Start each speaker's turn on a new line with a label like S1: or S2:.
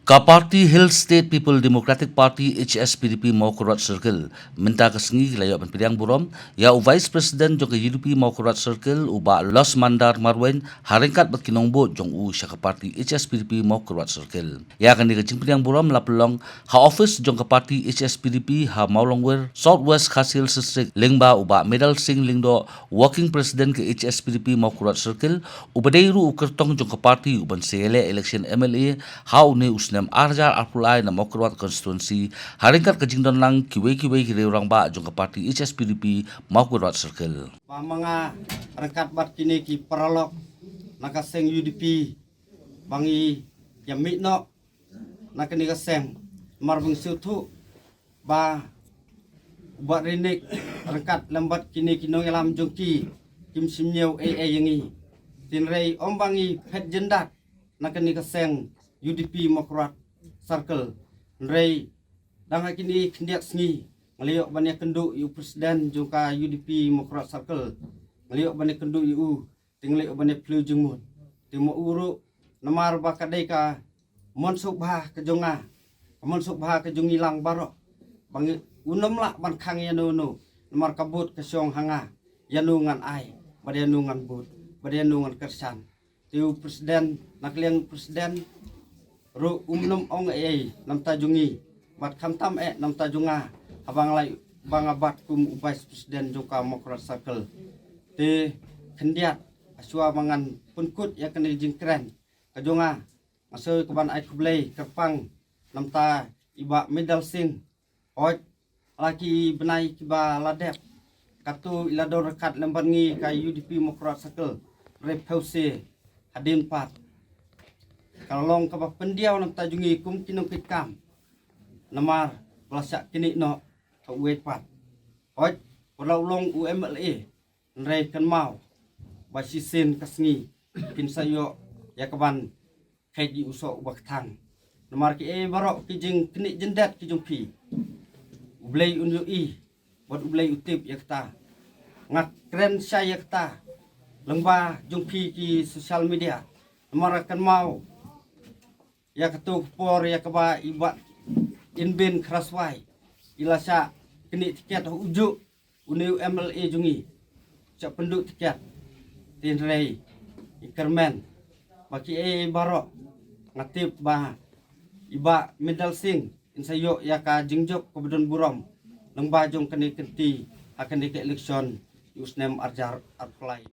S1: Ka Parti Hill State People Democratic Party HSPDP Maukurat Circle minta kesengi layok penpilihan burom ya Vice President jong ke UDP Maukurat Circle uba Los Mandar Marwen haringkat berkinongbo jong ka Parti HSPDP Maukurat Circle. Ya akan dikecing penpilihan burom lapelong ha office jong ke Parti HSPDP ha Maulongwer Southwest Khasil District lingba uba Medal Singh Lingdo Working President ke HSPDP Maukurat Circle ubadeiru ukertong jong ke Parti uban sele election MLA ha une nem arjar apulai na Maukurat constituency haringkat kejingdon lang kiwe kire orang ba jong ke Parti HSPDP Maukurat Circle.
S2: Mga rangkat bat kini ki paralok nakaseng UDP bangi yamit no nakani kaseng marbung siutu ba buat rinik rangkat lambat kini kinong elam jongki kim simnyeu yangi tinrei ombangi pet jendak nakani kaseng UDP Maukurat Circle nrei dang kini kendiak sengi ngaliok banyak kenduk yu presiden jongka UDP Maukurat Circle ngaliok banyak kenduk yu tingliok banyak pelu jengmut timo uruk namar bakadai ka monsuk bah ke jonga monsuk bah ke jongilang barok bangi unom lah ban khang yanu no namar kabut ke siong hanga yanu ngan ai badianu ngan but badianu ngan kersan tiu presiden nakliang presiden ru umnum ong nam tajungi bat khamtam nam tajunga abang lai bang abat kum Vice Presiden jongka Maukurat Circle te kendiat asua mangan punkut ya kena jingkren kajonga masoi keban ai kublai kerpang nam ta iba Medal Singh oj laki benai kiba ladep katu ilador rekat lembangi ka UDP Maukurat Circle repause hadin pat kalong ka pendiaw nam tajungi kum kinong kitkam namar pelasak kini no wet pat oj long UMLA nrei kan mau basisin kasngi kin sayo ya kaban kaji usok baktang namar ki barok ki jing kini jendat ki jumpi ublei unyu buat ublei utip ya kata ngak keren saya kata lengba jumpi ki sosial media namar kan mau ya ketuk por ya keba iba inbin kraswai ilasa kini tiket ujuk uni MLA jungi cak penduk tiket tinrei ikermen baki barok ngatip bah iba Medal Singh insayo ya ka jingjok kebedon burom lembajong kini kenti akan di election usnem arjar arplai